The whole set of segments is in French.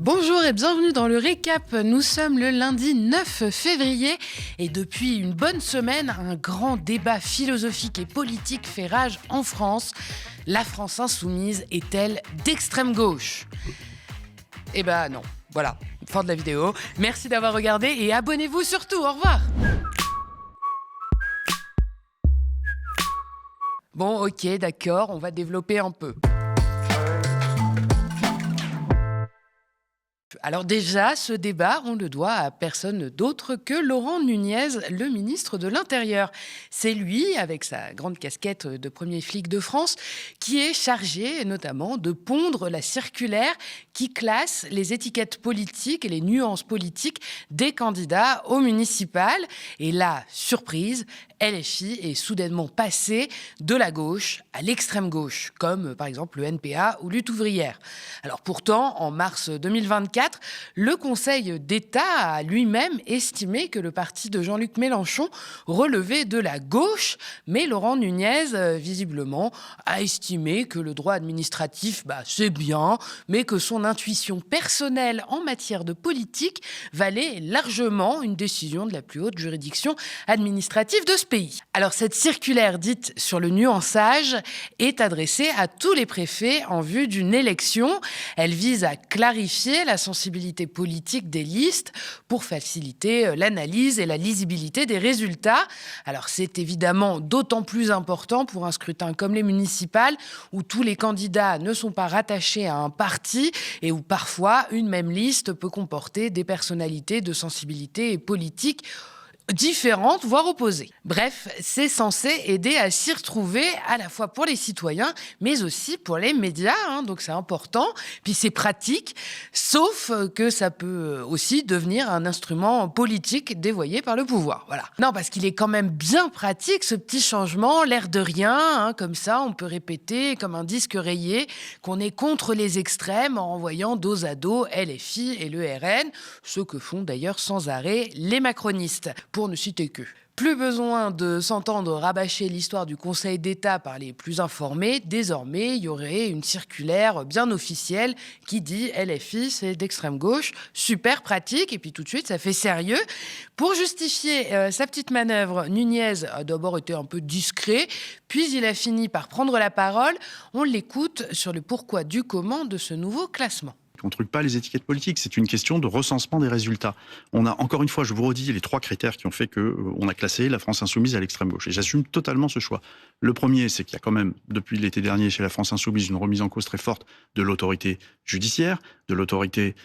Bonjour et bienvenue dans le récap. Nous sommes le lundi 9 février et depuis une bonne semaine, un grand débat philosophique et politique fait rage en France. La France insoumise est-elle d'extrême gauche ? Eh ben non, voilà, fin de la vidéo. Merci d'avoir regardé et abonnez-vous surtout, au revoir. Bon, ok, d'accord, on va développer un peu. Alors déjà, ce débat, on le doit à personne d'autre que Laurent Nunez, le ministre de l'Intérieur. C'est lui, avec sa grande casquette de premier flic de France, qui est chargé notamment de pondre la circulaire qui classe les étiquettes politiques et les nuances politiques des candidats aux municipales. Et là, surprise, LFI est soudainement passé de la gauche à l'extrême gauche, comme par exemple le NPA ou Lutte ouvrière. Alors pourtant, en mars 2024, le Conseil d'État a lui-même estimé que le parti de Jean-Luc Mélenchon relevait de la gauche, mais Laurent Nunez, visiblement, a estimé que le droit administratif, c'est bien, mais que son intuition personnelle en matière de politique valait largement une décision de la plus haute juridiction administrative de ce pays. Alors cette circulaire dite sur le nuançage est adressée à tous les préfets en vue d'une élection. Elle vise à clarifier la sensibilité politique des listes pour faciliter l'analyse et la lisibilité des résultats. Alors c'est évidemment d'autant plus important pour un scrutin comme les municipales où tous les candidats ne sont pas rattachés à un parti et où parfois une même liste peut comporter des personnalités de sensibilité politique différentes, voire opposées. Bref, c'est censé aider à s'y retrouver à la fois pour les citoyens, mais aussi pour les médias, donc c'est important. Puis c'est pratique, sauf que ça peut aussi devenir un instrument politique dévoyé par le pouvoir. Voilà. Non, parce qu'il est quand même bien pratique, ce petit changement, l'air de rien, comme ça, on peut répéter comme un disque rayé qu'on est contre les extrêmes en envoyant dos à dos LFI et le RN, ce que font d'ailleurs sans arrêt les macronistes. Pour ne citer que. Plus besoin de s'entendre rabâcher l'histoire du Conseil d'État par les plus informés. Désormais, il y aurait une circulaire bien officielle qui dit LFI, c'est d'extrême gauche. Super pratique. Et puis tout de suite, ça fait sérieux. Pour justifier sa petite manœuvre, Nunez a d'abord été un peu discret, puis il a fini par prendre la parole. On l'écoute sur le pourquoi du comment de ce nouveau classement. On ne truque pas les étiquettes politiques, c'est une question de recensement des résultats. On a, encore une fois, je vous redis, les 3 critères qui ont fait qu'on a classé la France insoumise à l'extrême gauche. Et j'assume totalement ce choix. Le premier, c'est qu'il y a quand même, depuis l'été dernier, chez la France insoumise, une remise en cause très forte de l'autorité judiciaire, de l'autorité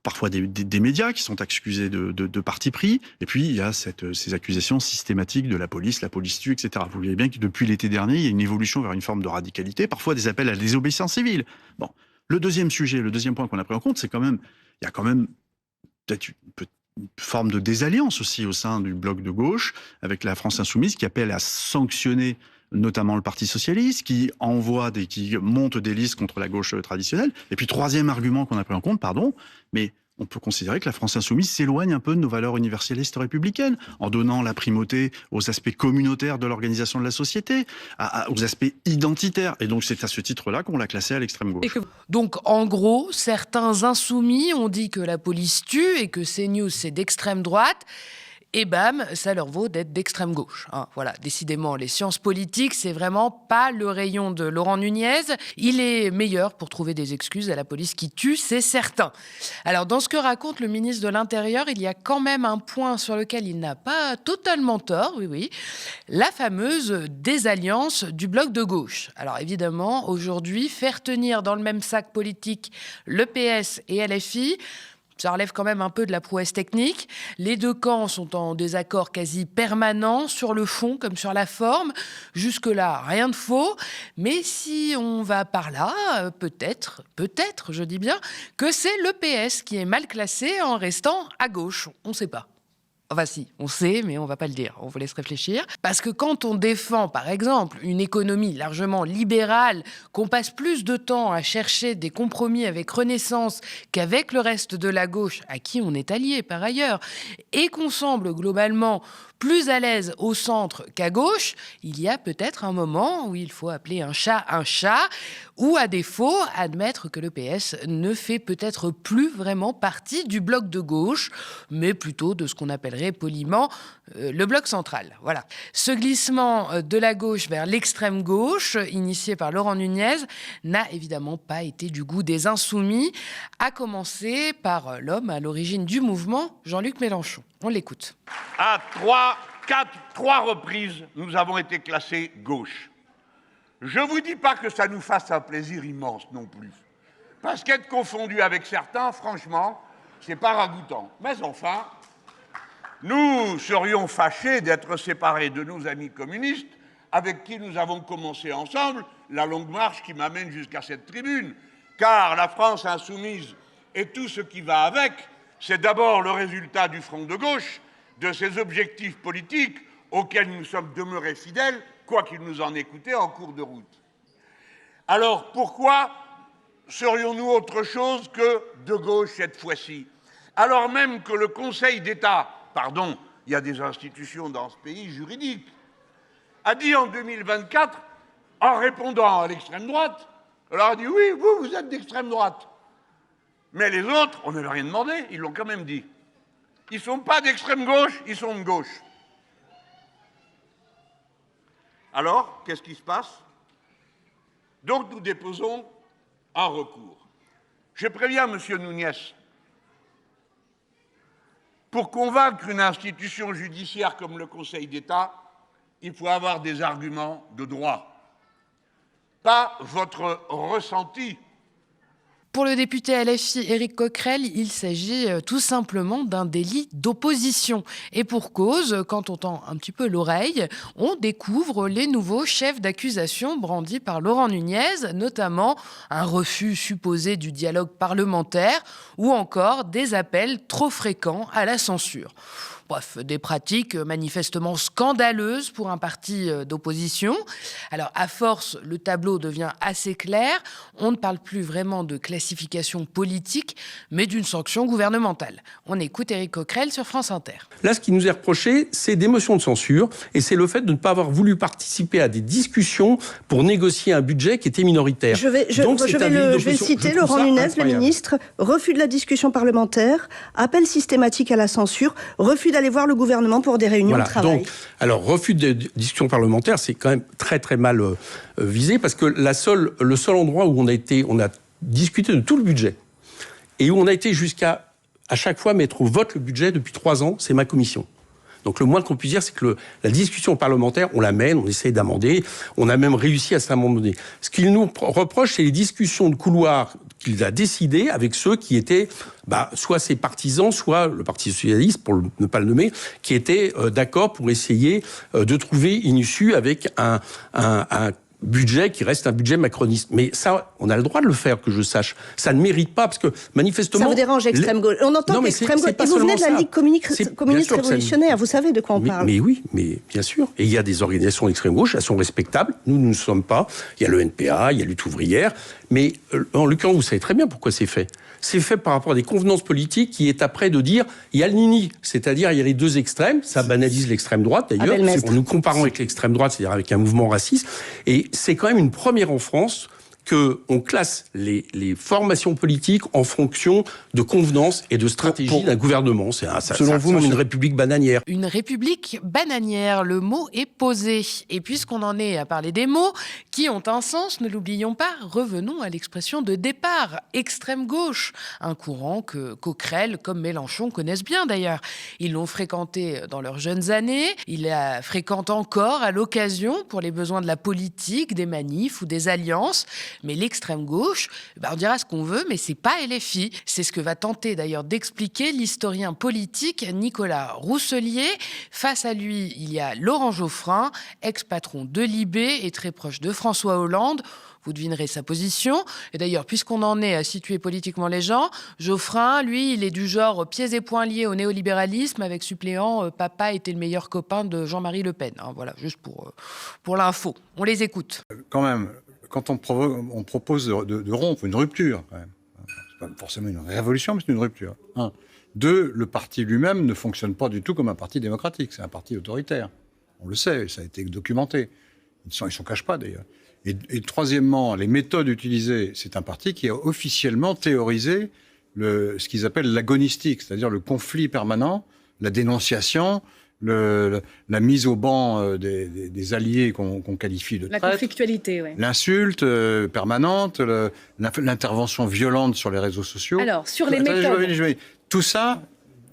parfois des médias qui sont accusés de parti pris. Et puis, il y a ces accusations systématiques de la police tue, etc. Vous voyez bien que depuis l'été dernier, il y a une évolution vers une forme de radicalité, parfois des appels à la désobéissance civile. Bon. Le deuxième point qu'on a pris en compte, c'est il y a quand même peut-être une forme de désalliance aussi au sein du bloc de gauche, avec la France insoumise qui appelle à sanctionner notamment le Parti socialiste, qui monte des listes contre la gauche traditionnelle. Et puis troisième argument qu'on a pris en compte, mais on peut considérer que la France insoumise s'éloigne un peu de nos valeurs universalistes républicaines, en donnant la primauté aux aspects communautaires de l'organisation de la société, aux aspects identitaires. Et donc c'est à ce titre-là qu'on l'a classée à l'extrême gauche. Donc en gros, certains insoumis ont dit que la police tue et que CNews c'est d'extrême droite. Et bam, ça leur vaut d'être d'extrême gauche. Voilà, décidément, les sciences politiques, c'est vraiment pas le rayon de Laurent Nunez. Il est meilleur pour trouver des excuses à la police qui tue, c'est certain. Alors, dans ce que raconte le ministre de l'Intérieur, il y a quand même un point sur lequel il n'a pas totalement tort, oui, la fameuse désalliance du bloc de gauche. Alors évidemment, aujourd'hui, faire tenir dans le même sac politique le PS et LFI, ça relève quand même un peu de la prouesse technique. Les 2 camps sont en désaccord quasi permanent sur le fond comme sur la forme. Jusque-là, rien de faux. Mais si on va par là, peut-être, je dis bien, que c'est le PS qui est mal classé en restant à gauche. On ne sait pas. Enfin si, on sait, mais on ne va pas le dire, on vous laisse réfléchir. Parce que quand on défend, par exemple, une économie largement libérale, qu'on passe plus de temps à chercher des compromis avec Renaissance qu'avec le reste de la gauche, à qui on est allié par ailleurs, et qu'on semble globalement plus à l'aise au centre qu'à gauche, il y a peut-être un moment où il faut appeler un chat, ou à défaut, admettre que le PS ne fait peut-être plus vraiment partie du bloc de gauche, mais plutôt de ce qu'on appellerait poliment le bloc central. Voilà. Ce glissement de la gauche vers l'extrême gauche, initié par Laurent Nunez, n'a évidemment pas été du goût des insoumis, à commencer par l'homme à l'origine du mouvement, Jean-Luc Mélenchon. On l'écoute. À trois reprises, nous avons été classés gauche. Je ne vous dis pas que ça nous fasse un plaisir immense non plus. Parce qu'être confondu avec certains, franchement, c'est pas ragoûtant. Mais enfin, nous serions fâchés d'être séparés de nos amis communistes avec qui nous avons commencé ensemble la longue marche qui m'amène jusqu'à cette tribune. Car la France insoumise et tout ce qui va avec, c'est d'abord le résultat du front de gauche, de ses objectifs politiques auxquels nous sommes demeurés fidèles, quoi qu'il nous en ait coûté en cours de route. Alors pourquoi serions-nous autre chose que de gauche cette fois-ci? Alors même que le Conseil d'État, pardon, il y a des institutions dans ce pays juridiques, a dit en 2024, en répondant à l'extrême droite, alors a dit oui, vous êtes d'extrême droite. Mais les autres, on ne leur a rien demandé, ils l'ont quand même dit. Ils ne sont pas d'extrême gauche, ils sont de gauche. Alors, qu'est-ce qui se passe? Donc, nous déposons un recours. Je préviens M. Nunez, pour convaincre une institution judiciaire comme le Conseil d'État, il faut avoir des arguments de droit, pas votre ressenti. Pour le député LFI Éric Coquerel, il s'agit tout simplement d'un délit d'opposition. Et pour cause, quand on tend un petit peu l'oreille, on découvre les nouveaux chefs d'accusation brandis par Laurent Nunez, notamment un refus supposé du dialogue parlementaire ou encore des appels trop fréquents à la censure. Bref, des pratiques manifestement scandaleuses pour un parti d'opposition. Alors, à force, le tableau devient assez clair. On ne parle plus vraiment de classification politique, mais d'une sanction gouvernementale. On écoute Éric Coquerel sur France Inter. Là, ce qui nous est reproché, c'est des motions de censure, et c'est le fait de ne pas avoir voulu participer à des discussions pour négocier un budget qui était minoritaire. Je vais le citer, Laurent Nunez, le ministre, refus de la discussion parlementaire, appel systématique à la censure, refus d'aller voir le gouvernement pour des réunions de travail. Donc, alors, refus de discussion parlementaire, c'est quand même très très mal visé, parce que le seul endroit où on a discuté de tout le budget, et où on a été jusqu'à chaque fois mettre au vote le budget depuis 3 ans, c'est ma commission. Donc le moins qu'on puisse dire, c'est que la discussion parlementaire, on la mène, on essaye d'amender, on a même réussi à s'amender. Ce qu'il nous reproche, c'est les discussions de couloir qu'il a décidées avec ceux qui étaient, soit ses partisans, soit le Parti socialiste, pour ne pas le nommer, qui étaient d'accord pour essayer de trouver une issue avec un budget qui reste un budget macroniste. Mais ça, on a le droit de le faire, que je sache. Ça ne mérite pas, parce que manifestement... Ça vous dérange, extrême gauche. On entend l'extrême gauche. Et vous venez de la Ligue communiste révolutionnaire. Vous savez de quoi on parle. Mais oui, mais bien sûr. Et il y a des organisations d'extrême gauche, elles sont respectables. Nous ne sommes pas. Il y a le NPA, il y a Lutte ouvrière. Mais en l'occurrence, vous savez très bien pourquoi c'est fait. C'est fait par rapport à des convenances politiques qui est après de dire il y a le nini, c'est-à-dire il y a les deux extrêmes. Ça banalise l'extrême droite d'ailleurs, en nous comparant avec l'extrême droite, c'est-à-dire avec un mouvement raciste. Et c'est quand même une première en France qu'on classe les formations politiques en fonction de convenances et de stratégie d'un gouvernement. Selon vous, une république bananière. Une république bananière, le mot est posé. Et puisqu'on en est à parler des mots qui ont un sens, ne l'oublions pas, revenons à l'expression de départ, extrême gauche. Un courant que Coquerel, comme Mélenchon, connaissent bien d'ailleurs. Ils l'ont fréquenté dans leurs jeunes années, ils la fréquentent encore à l'occasion pour les besoins de la politique, des manifs ou des alliances. Mais l'extrême gauche, on dira ce qu'on veut, mais c'est pas LFI. C'est ce que va tenter d'ailleurs d'expliquer l'historien politique Nicolas Rousselier. Face à lui, il y a Laurent Geoffrin, ex-patron de Libé et très proche de François Hollande. Vous devinerez sa position. Et d'ailleurs, puisqu'on en est à situer politiquement les gens, Geoffrin, lui, il est du genre pieds et poings liés au néolibéralisme avec suppléant papa était le meilleur copain de Jean-Marie Le Pen. Voilà, juste pour l'info. On les écoute. Quand même, quand on propose de rompre une rupture, quand même. C'est pas forcément une révolution, mais c'est une rupture. 1. 2, le parti lui-même ne fonctionne pas du tout comme un parti démocratique. C'est un parti autoritaire. On le sait, ça a été documenté. Ils ne s'en cachent pas, d'ailleurs. Et troisièmement, les méthodes utilisées, c'est un parti qui a officiellement théorisé ce qu'ils appellent l'agonistique, c'est-à-dire le conflit permanent, la dénonciation, la mise au banc des alliés qu'on qualifie de traîtres. La conflictualité, oui. L'insulte permanente, l'intervention violente sur les réseaux sociaux. Alors, sur les méthodes... Tout ça,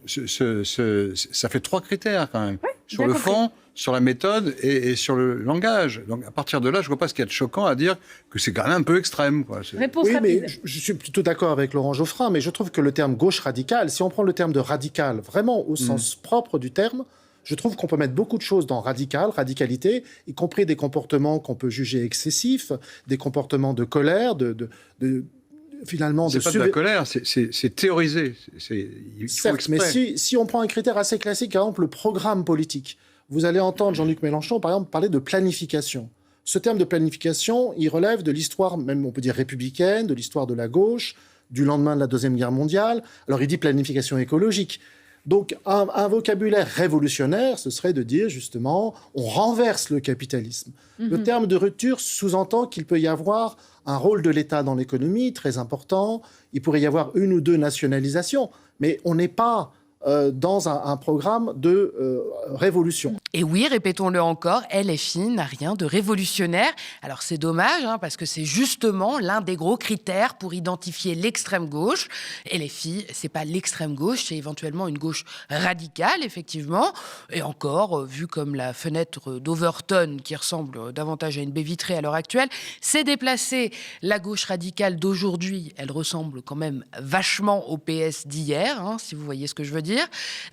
ça fait 3 critères quand même. Oui, sur le fond, sur la méthode et sur le langage. Donc à partir de là, je ne vois pas ce qu'il y a de choquant à dire que c'est quand même un peu extrême. Réponse rapide. Mais je suis plutôt d'accord avec Laurent Geoffrin, mais je trouve que le terme gauche radicale, si on prend le terme de radical vraiment au sens propre du terme, je trouve qu'on peut mettre beaucoup de choses dans radicalité, y compris des comportements qu'on peut juger excessifs, des comportements de colère, finalement... C'est pas de la colère, c'est théorisé. Certes, mais si on prend un critère assez classique, par exemple le programme politique, vous allez entendre Jean-Luc Mélenchon, par exemple, parler de planification. Ce terme de planification, il relève de l'histoire, même on peut dire républicaine, de l'histoire de la gauche, du lendemain de la Deuxième Guerre mondiale. Alors il dit planification écologique. Donc un vocabulaire révolutionnaire, ce serait de dire justement, on renverse le capitalisme. Le terme de rupture sous-entend qu'il peut y avoir un rôle de l'État dans l'économie très important, il pourrait y avoir 1 ou 2 nationalisations, mais on n'est pas dans un programme de révolution. Et oui, répétons-le encore, LFI n'a rien de révolutionnaire. Alors c'est dommage, parce que c'est justement l'un des gros critères pour identifier l'extrême gauche. LFI, c'est pas l'extrême gauche, c'est éventuellement une gauche radicale, effectivement. Et encore, vu comme la fenêtre d'Overton, qui ressemble davantage à une baie vitrée à l'heure actuelle, c'est déplacé. La gauche radicale d'aujourd'hui, elle ressemble quand même vachement au PS d'hier, si vous voyez ce que je veux dire.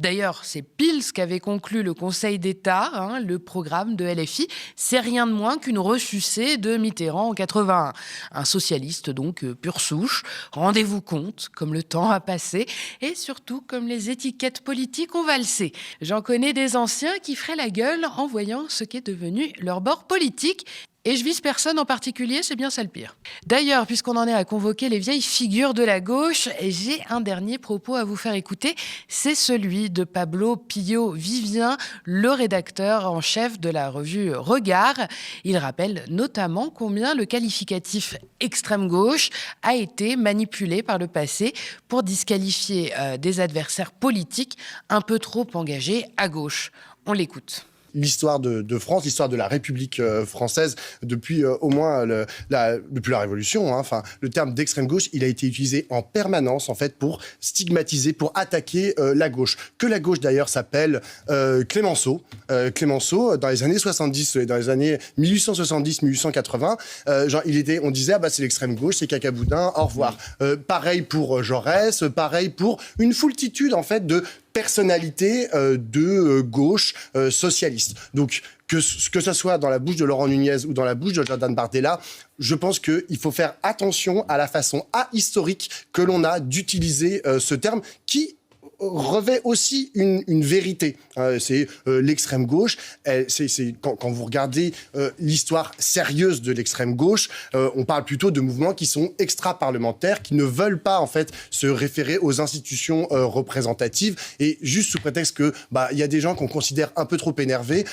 D'ailleurs, c'est pile ce qu'avait conclu le Conseil d'État, le programme de LFI. C'est rien de moins qu'une ressucée de Mitterrand en 81. Un socialiste donc pure souche. Rendez-vous compte comme le temps a passé et surtout comme les étiquettes politiques ont valsé. J'en connais des anciens qui feraient la gueule en voyant ce qu'est devenu leur bord politique. Et je vise personne en particulier, c'est bien ça le pire. D'ailleurs, puisqu'on en est à convoquer les vieilles figures de la gauche, j'ai un dernier propos à vous faire écouter. C'est celui de Pablo Pillo-Vivien, le rédacteur en chef de la revue Regard. Il rappelle notamment combien le qualificatif extrême gauche a été manipulé par le passé pour disqualifier des adversaires politiques un peu trop engagés à gauche. On l'écoute. L'histoire de France, l'histoire de la République française depuis au moins depuis la Révolution. Enfin, le terme d'extrême gauche, il a été utilisé en permanence en fait pour stigmatiser, pour attaquer la gauche. Que la gauche d'ailleurs s'appelle Clémenceau. Clémenceau, dans les années 70, dans les années 1870-1880, on disait c'est l'extrême gauche, c'est cacaboudin, au revoir. Pareil pour Jaurès, pareil pour une foultitude en fait de personnalité de gauche socialiste. Donc, que ce soit dans la bouche de Laurent Nunez ou dans la bouche de Jordan Bardella, je pense qu'il faut faire attention à la façon ahistorique que l'on a d'utiliser ce terme qui revêt aussi une vérité. C'est l'extrême gauche. Quand vous regardez l'histoire sérieuse de l'extrême gauche, on parle plutôt de mouvements qui sont extra-parlementaires, qui ne veulent pas en fait se référer aux institutions représentatives, et juste sous prétexte que y a des gens qu'on considère un peu trop énervés.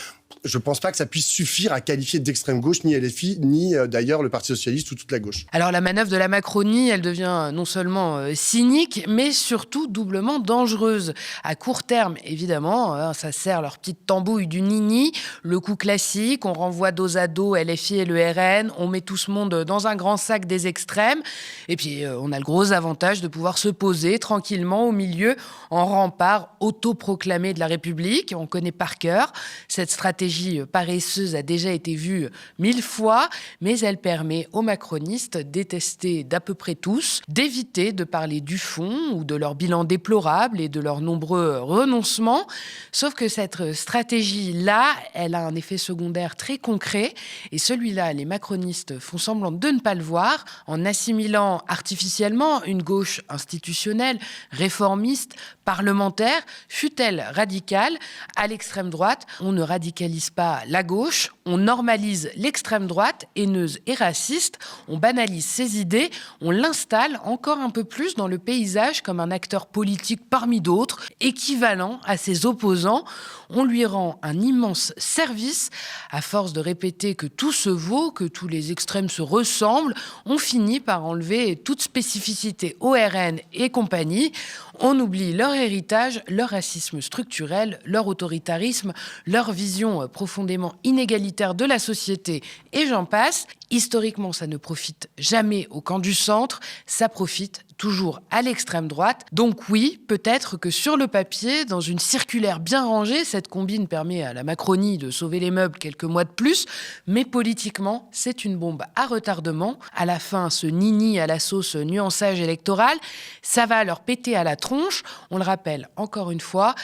Je ne pense pas que ça puisse suffire à qualifier d'extrême gauche ni LFI, ni d'ailleurs le Parti socialiste ou toute la gauche. Alors la manœuvre de la Macronie, elle devient non seulement cynique, mais surtout doublement dangereuse. À court terme, évidemment, ça sert leur petite tambouille du nini, le coup classique, on renvoie dos à dos LFI et le RN, on met tout ce monde dans un grand sac des extrêmes, et puis on a le gros avantage de pouvoir se poser tranquillement au milieu en rempart autoproclamé de la République. On connaît par cœur cette stratégie stratégie paresseuse a déjà été vue 1000 fois, mais elle permet aux macronistes, détestés d'à peu près tous, d'éviter de parler du fond ou de leur bilan déplorable et de leurs nombreux renoncements. Sauf que cette stratégie-là, elle a un effet secondaire très concret, et celui-là, les macronistes font semblant de ne pas le voir, en assimilant artificiellement une gauche institutionnelle, réformiste, parlementaire, fût-elle radicale, à l'extrême droite. On ne radicalise pas la gauche, on normalise l'extrême droite, haineuse et raciste, on banalise ses idées, on l'installe encore un peu plus dans le paysage comme un acteur politique parmi d'autres, équivalent à ses opposants. On lui rend un immense service. À force de répéter que tout se vaut, que tous les extrêmes se ressemblent, on finit par enlever toute spécificité au RN et compagnie. On oublie leur héritage, leur racisme structurel, leur autoritarisme, leur vision profondément inégalitaire de la société, et j'en passe. Historiquement, ça ne profite jamais au camp du centre, ça profite toujours à l'extrême droite. Donc oui, peut-être que sur le papier, dans une circulaire bien rangée, cette combine permet à la Macronie de sauver les meubles quelques mois de plus, mais politiquement, c'est une bombe à retardement. À la fin, ce nini à la sauce nuançage électoral, ça va leur péter à la tronche. On le rappelle encore une fois,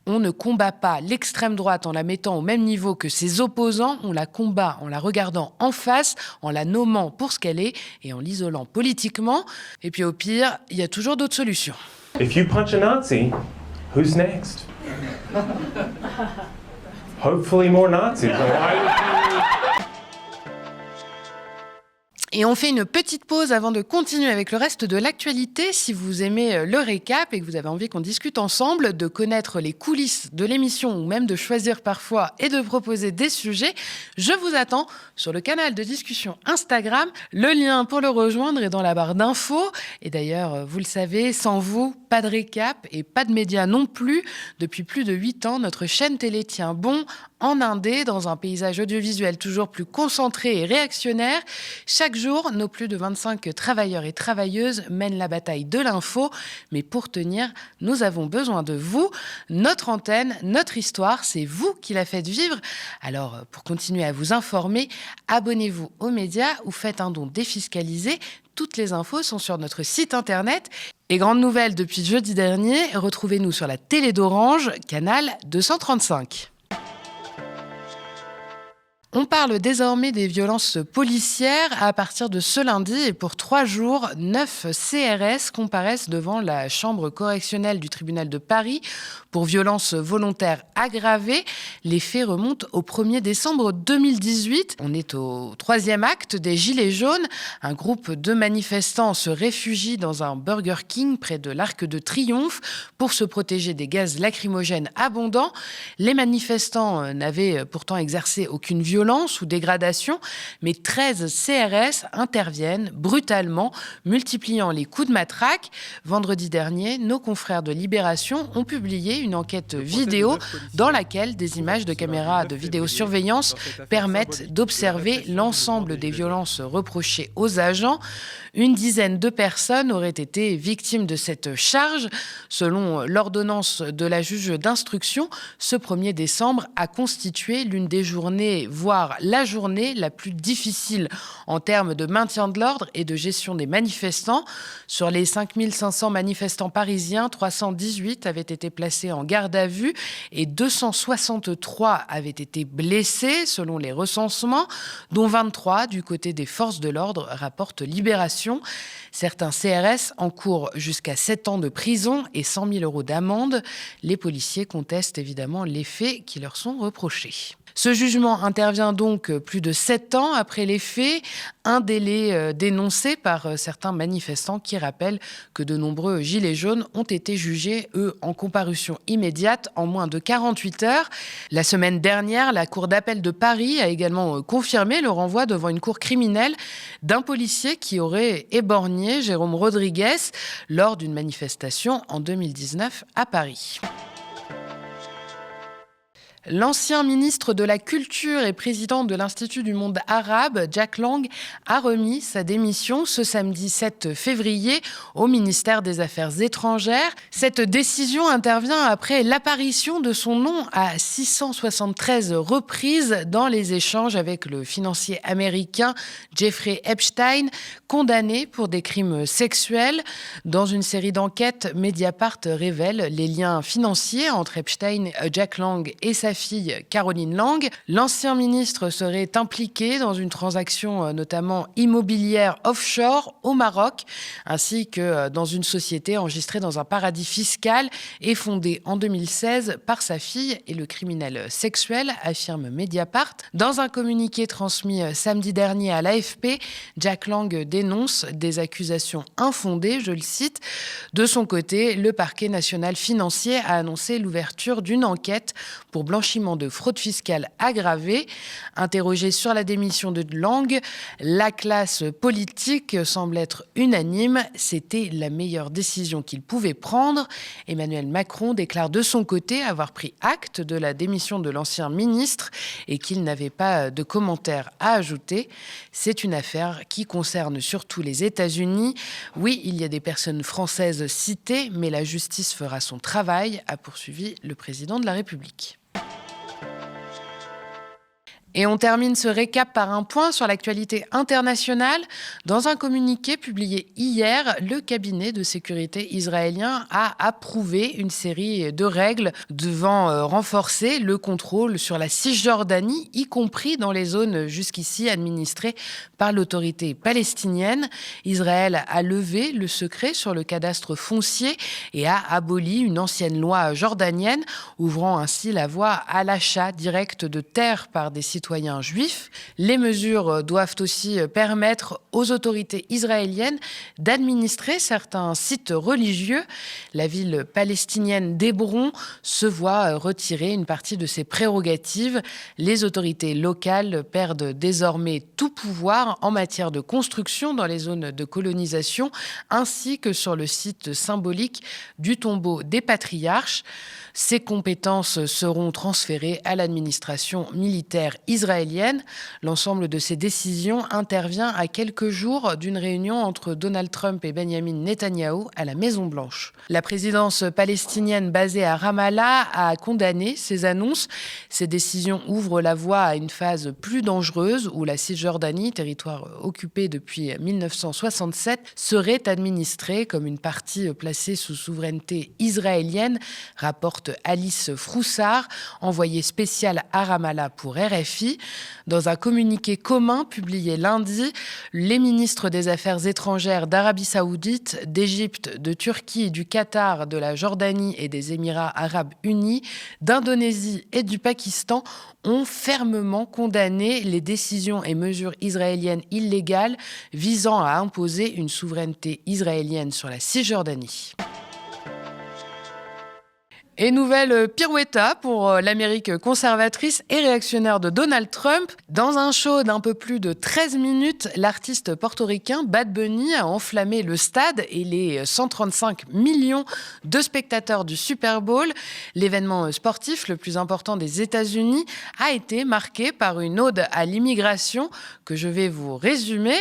on ne combat pas l'extrême droite en la mettant au même niveau que ses opposants, on la combat en la regardant en face, en la nommant pour ce qu'elle est et en l'isolant politiquement. Et puis au pire, il y a toujours d'autres solutions. If you punch a Nazi, who's next? Hopefully more Nazis. Et on fait une petite pause avant de continuer avec le reste de l'actualité. Si vous aimez le récap et que vous avez envie qu'on discute ensemble, de connaître les coulisses de l'émission ou même de choisir parfois et de proposer des sujets, je vous attends sur le canal de discussion Instagram. Le lien pour le rejoindre est dans la barre d'infos. Et d'ailleurs, vous le savez, sans vous, pas de récap et pas de médias non plus. Depuis plus de 8 ans, notre chaîne télé tient bon en indé, dans un paysage audiovisuel toujours plus concentré et réactionnaire. Chaque jour, nos plus de 25 travailleurs et travailleuses mènent la bataille de l'info. Mais pour tenir, nous avons besoin de vous. Notre antenne, notre histoire, c'est vous qui la faites vivre. Alors, pour continuer à vous informer, abonnez-vous aux médias ou faites un don défiscalisé. Toutes les infos sont sur notre site internet. Et grande nouvelle depuis jeudi dernier, retrouvez-nous sur la télé d'Orange, canal 235. On parle désormais des violences policières. À partir de ce lundi et pour 3 jours, 9 CRS comparaissent devant la chambre correctionnelle du tribunal de Paris pour violences volontaires aggravées. Les faits remontent au 1er décembre 2018. On est au 3e acte des Gilets jaunes. Un groupe de manifestants se réfugie dans un Burger King près de l'Arc de Triomphe pour se protéger des gaz lacrymogènes abondants. Les manifestants n'avaient pourtant exercé aucune violence ou dégradation, mais 13 CRS interviennent brutalement, multipliant les coups de matraque. Vendredi dernier, nos confrères de Libération ont publié une enquête vidéo dans laquelle des images de caméras de vidéosurveillance permettent d'observer l'ensemble des violences reprochées aux agents. Une dizaine de personnes auraient été victimes de cette charge. Selon l'ordonnance de la juge d'instruction, ce 1er décembre a constitué l'une des journées, voire la journée la plus difficile en termes de maintien de l'ordre et de gestion des manifestants. Sur les 5500 manifestants parisiens, 318 avaient été placés en garde à vue et 263 avaient été blessés, selon les recensements, dont 23 du côté des forces de l'ordre, rapporte Libération. Certains CRS encourent jusqu'à 7 ans de prison et 100 000 € d'amende. Les policiers contestent évidemment les faits qui leur sont reprochés. Ce jugement intervient donc plus de 7 ans après les faits, un délai dénoncé par certains manifestants qui rappellent que de nombreux gilets jaunes ont été jugés, eux, en comparution immédiate en moins de 48 heures. La semaine dernière, la Cour d'appel de Paris a également confirmé le renvoi devant une cour criminelle d'un policier qui aurait éborgné Jérôme Rodriguez lors d'une manifestation en 2019 à Paris. L'ancien ministre de la Culture et président de l'Institut du monde arabe, Jack Lang, a remis sa démission ce samedi 7 février au ministère des Affaires étrangères. Cette décision intervient après l'apparition de son nom à 673 reprises dans les échanges avec le financier américain Jeffrey Epstein, condamné pour des crimes sexuels. Dans une série d'enquêtes, Mediapart révèle les liens financiers entre Epstein, Jack Lang et sa fille Caroline Lang. L'ancien ministre serait impliqué dans une transaction notamment immobilière offshore au Maroc, ainsi que dans une société enregistrée dans un paradis fiscal et fondée en 2016 par sa fille et le criminel sexuel, affirme Mediapart. Dans un communiqué transmis samedi dernier à l'AFP, Jack Lang dénonce des accusations infondées, je le cite. De son côté, le parquet national financier a annoncé l'ouverture d'une enquête pour blanchiment de fraude fiscale aggravée. Interrogé sur la démission de Lang, la classe politique semble être unanime. C'était la meilleure décision qu'il pouvait prendre. Emmanuel Macron déclare de son côté avoir pris acte de la démission de l'ancien ministre et qu'il n'avait pas de commentaires à ajouter. C'est une affaire qui concerne surtout les États-Unis. Oui, il y a des personnes françaises citées, mais la justice fera son travail, a poursuivi le président de la République. Et on termine ce récap par un point sur l'actualité internationale. Dans un communiqué publié hier, le cabinet de sécurité israélien a approuvé une série de règles devant renforcer le contrôle sur la Cisjordanie, y compris dans les zones jusqu'ici administrées par l'autorité palestinienne. Israël a levé le secret sur le cadastre foncier et a aboli une ancienne loi jordanienne, ouvrant ainsi la voie à l'achat direct de terres par des citoyens juifs. Les mesures doivent aussi permettre aux autorités israéliennes d'administrer certains sites religieux. La ville palestinienne d'Hébron se voit retirer une partie de ses prérogatives. Les autorités locales perdent désormais tout pouvoir en matière de construction dans les zones de colonisation, ainsi que sur le site symbolique du tombeau des patriarches. Ces compétences seront transférées à l'administration militaire israélienne. L'ensemble de ces décisions intervient à quelques jours d'une réunion entre Donald Trump et Benjamin Netanyahou à la Maison-Blanche. La présidence palestinienne basée à Ramallah a condamné ces annonces. Ces décisions ouvrent la voie à une phase plus dangereuse où la Cisjordanie, territoire occupé depuis 1967, serait administrée comme une partie placée sous souveraineté israélienne, rapporte Alice Froussard, envoyée spéciale à Ramallah pour RFI. Dans un communiqué commun publié lundi, les ministres des Affaires étrangères d'Arabie Saoudite, d'Égypte, de Turquie, du Qatar, de la Jordanie et des Émirats arabes unis, d'Indonésie et du Pakistan ont fermement condamné les décisions et mesures israéliennes illégales visant à imposer une souveraineté israélienne sur la Cisjordanie. Et nouvelle pirouetta pour l'Amérique conservatrice et réactionnaire de Donald Trump. Dans un show d'un peu plus de 13 minutes, l'artiste portoricain Bad Bunny a enflammé le stade et les 135 millions de spectateurs du Super Bowl. L'événement sportif le plus important des États-Unis a été marqué par une ode à l'immigration que je vais vous résumer.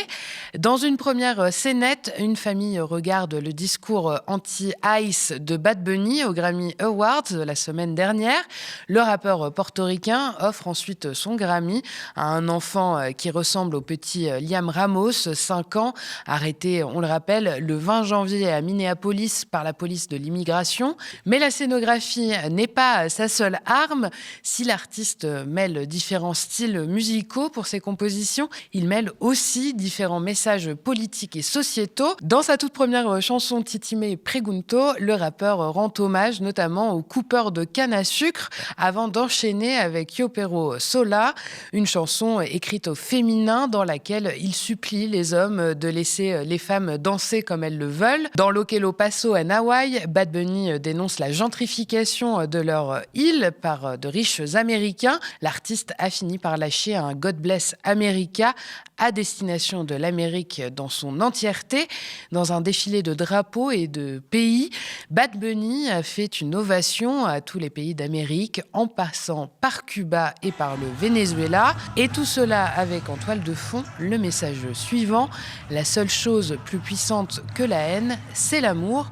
Dans une première scénette, une famille regarde le discours anti-ICE de Bad Bunny au Grammy Awards la semaine dernière. Le rappeur portoricain offre ensuite son Grammy à un enfant qui ressemble au petit Liam Ramos, 5 ans, arrêté, on le rappelle, le 20 janvier à Minneapolis par la police de l'immigration. Mais la scénographie n'est pas sa seule arme. Si l'artiste mêle différents styles musicaux pour ses compositions, il mêle aussi différents messages politiques et sociétaux. Dans sa toute première chanson Titime Pregunto, le rappeur rend hommage notamment au coupeur de canne à sucre avant d'enchaîner avec Yo Pero Sola, une chanson écrite au féminin dans laquelle il supplie les hommes de laisser les femmes danser comme elles le veulent. Dans L'Okelo Paso en Hawaï, Bad Bunny dénonce la gentrification de leur île par de riches Américains. L'artiste a fini par lâcher un God Bless America à destination de l'Amérique dans son entièreté. Dans un défilé de drapeaux et de pays, Bad Bunny a fait une ovation à tous les pays d'Amérique, en passant par Cuba et par le Venezuela. Et tout cela avec en toile de fond le message suivant: la seule chose plus puissante que la haine, c'est l'amour.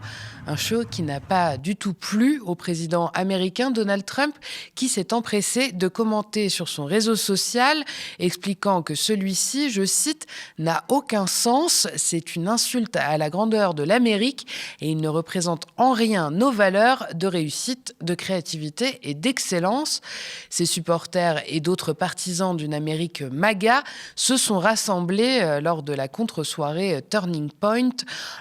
Un show qui n'a pas du tout plu au président américain Donald Trump, qui s'est empressé de commenter sur son réseau social, expliquant que celui-ci, je cite, « n'a aucun sens, c'est une insulte à la grandeur de l'Amérique et il ne représente en rien nos valeurs de réussite, de créativité et d'excellence ». Ses supporters et d'autres partisans d'une Amérique MAGA se sont rassemblés lors de la contre-soirée Turning Point,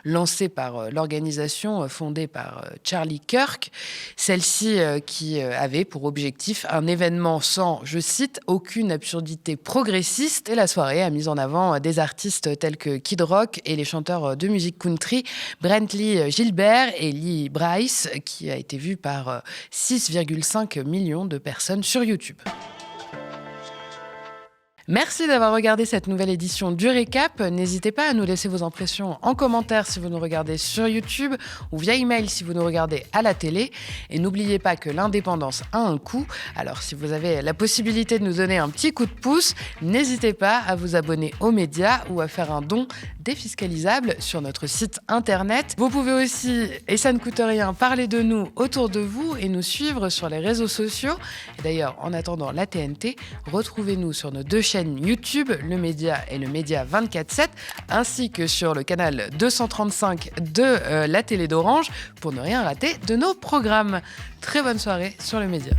lancée par l'organisation fondée par Charlie Kirk, celle-ci qui avait pour objectif un événement sans, je cite, aucune absurdité progressiste. Et la soirée a mis en avant des artistes tels que Kid Rock et les chanteurs de musique country Brantley Gilbert et Lee Brice, qui a été vu par 6,5 millions de personnes sur YouTube. Merci d'avoir regardé cette nouvelle édition du Récap. N'hésitez pas à nous laisser vos impressions en commentaire si vous nous regardez sur YouTube ou via email si vous nous regardez à la télé. Et n'oubliez pas que l'indépendance a un coût. Alors si vous avez la possibilité de nous donner un petit coup de pouce, n'hésitez pas à vous abonner aux médias ou à faire un don défiscalisable sur notre site internet. Vous pouvez aussi, et ça ne coûte rien, parler de nous autour de vous et nous suivre sur les réseaux sociaux. Et d'ailleurs, en attendant la TNT, retrouvez-nous sur nos deux chaînes YouTube, Le Média et Le Média 24/7, ainsi que sur le canal 235 de la télé d'Orange pour ne rien rater de nos programmes. Très bonne soirée sur Le Média.